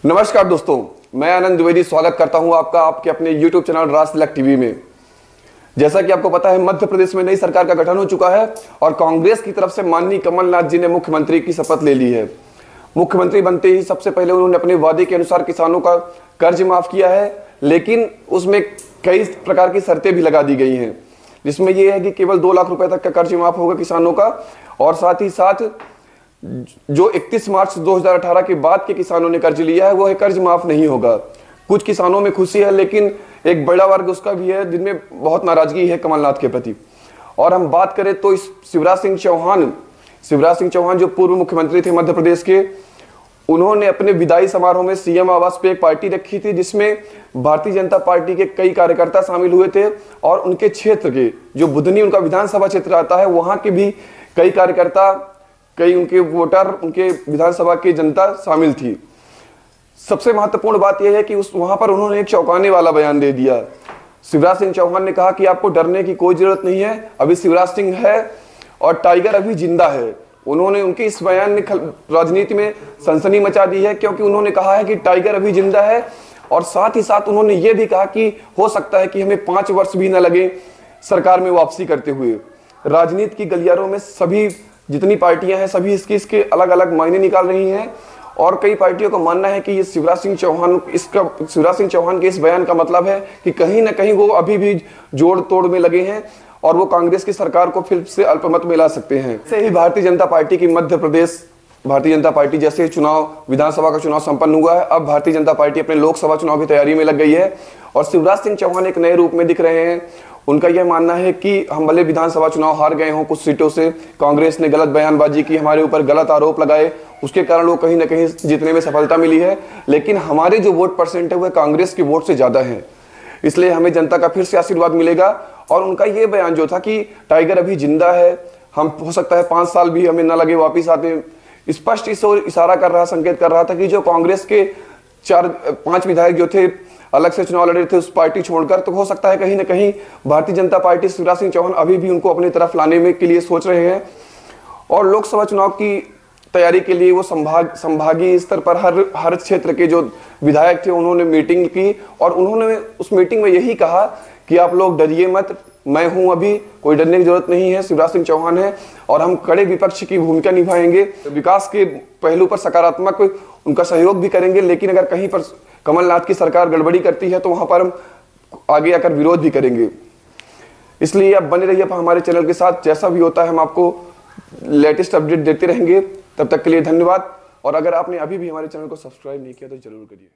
नमस्कार दोस्तों, मैं आनंद द्विवेदी स्वागत करता हूं आपका आपके अपने YouTube channel Raj Tilak TV में। जैसा कि आपको पता है, मध्य प्रदेश में नई सरकार का गठन हो चुका है और कांग्रेस की तरफ से माननीय कमलनाथ जी ने मुख्यमंत्री की शपथ ले ली है। मुख्यमंत्री बनते ही सबसे पहले उन्होंने अपने वादे के अनुसार किसानों का कर्ज माफ किया है, लेकिन उसमें कई प्रकार की शर्तें भी लगा दी गई हैं, जिसमें यह है कि केवल 2 लाख रुपए तक का कर्ज माफ होगा किसानों का, और साथ ही साथ जो 31 मार्च 2018 के बाद के किसानों ने कर्ज लिया है वह कर्ज माफ नहीं होगा। कुछ किसानों में खुशी है, लेकिन एक बड़ा वर्ग उसका भी है जिनमें बहुत नाराजगी है कमलनाथ के प्रति। और हम बात करें तो इस शिवराज सिंह चौहान जो पूर्व मुख्यमंत्री थे मध्य प्रदेश के, उन्होंने अपने विदाई समारोह में सीएम आवास पे एक पार्टी रखी थी जिसमें भारतीय जनता पार्टी के कई कार्यकर्ता शामिल हुए थे और उनके क्षेत्र के जो बुधनी उनका विधानसभा क्षेत्र आता है वहां के भी कई कार्यकर्ता, कई उनके वोटर, उनके विधानसभा की जनता शामिल थी। सबसे महत्वपूर्ण बात यह है कि वहां पर उन्होंने एक चौंकाने वाला बयान दे दिया। शिवराज सिंह चौहान ने कहा कि आपको डरने की कोई जरूरत नहीं है, अभी शिवराज सिंह है और टाइगर अभी जिंदा है। उन्होंने उनके इस बयान ने राजनीति में सनसनी मचा दी है, क्योंकि उन्होंने कहा है कि टाइगर अभी जिंदा है और साथ ही साथ उन्होंने ये भी कहा कि हो सकता है कि हमें 5 वर्ष भी न लगे सरकार में वापसी करते हुए। राजनीति की गलियारों में सभी जितनी पार्टियां हैं सभी इसके अलग अलग मायने निकाल रही हैं और कई पार्टियों का मानना है कि ये शिवराज सिंह चौहान के इस बयान का मतलब है कि कहीं ना कहीं वो अभी भी जोड़ तोड़ में लगे हैं और वो कांग्रेस की सरकार को फिर से अल्पमत में ला सकते हैं। ऐसे ही भारतीय जनता पार्टी की मध्य प्रदेश भारतीय जनता पार्टी जैसे चुनाव, विधानसभा का चुनाव संपन्न हुआ है, अब भारतीय जनता पार्टी अपने लोकसभा चुनाव की तैयारी में लग गई है और शिवराज सिंह चौहान एक नए रूप में दिख रहे हैं। उनका यह मानना है कि हम भले विधानसभा चुनाव हार गए हों कुछ सीटों से, कांग्रेस ने गलत बयानबाजी की, हमारे ऊपर गलत आरोप लगाए, उसके कारण वो कहीं ना कहीं जीतने में सफलता मिली है, लेकिन हमारे जो वोट परसेंट है वह कांग्रेस के वोट से ज्यादा है, इसलिए हमें जनता का फिर से आशीर्वाद मिलेगा। और उनका यह बयान जो था कि टाइगर अभी जिंदा है, हम हो सकता है 5 साल भी हमें न लगे वापिस आते, स्पष्ट इस ओर इशारा कर रहा, संकेत कर रहा था कि जो कांग्रेस के 4-5 विधायक जो थे अलग से चुनाव लड़ रहे थे उस पार्टी छोड़कर, तो हो सकता है कहीं ना कहीं भारतीय जनता पार्टी शिवराज सिंह चौहान अभी भी उनको अपनी तरफ लाने में के लिए सोच रहे हैं। और लोकसभा चुनाव की तैयारी के लिए वो संभागीय स्तर पर हर क्षेत्र के जो विधायक थे उन्होंने मीटिंग की और उन्होंने उस मीटिंग में यही कहा कि आप लोग डरिए मत, मैं हूं, अभी कोई डरने की जरूरत नहीं है, शिवराज सिंह चौहान है और हम कड़े विपक्ष की भूमिका निभाएंगे, विकास के पहलू पर सकारात्मक उनका सहयोग भी करेंगे, लेकिन अगर कहीं पर कमलनाथ की सरकार गड़बड़ी करती है तो वहां पर हम आगे आकर विरोध भी करेंगे। इसलिए आप बने रहिए हमारे चैनल के साथ, जैसा भी होता है हम आपको लेटेस्ट अपडेट देते रहेंगे। तब तक के लिए धन्यवाद और अगर आपने अभी भी हमारे चैनल को सब्सक्राइब नहीं किया तो जरूर करिए।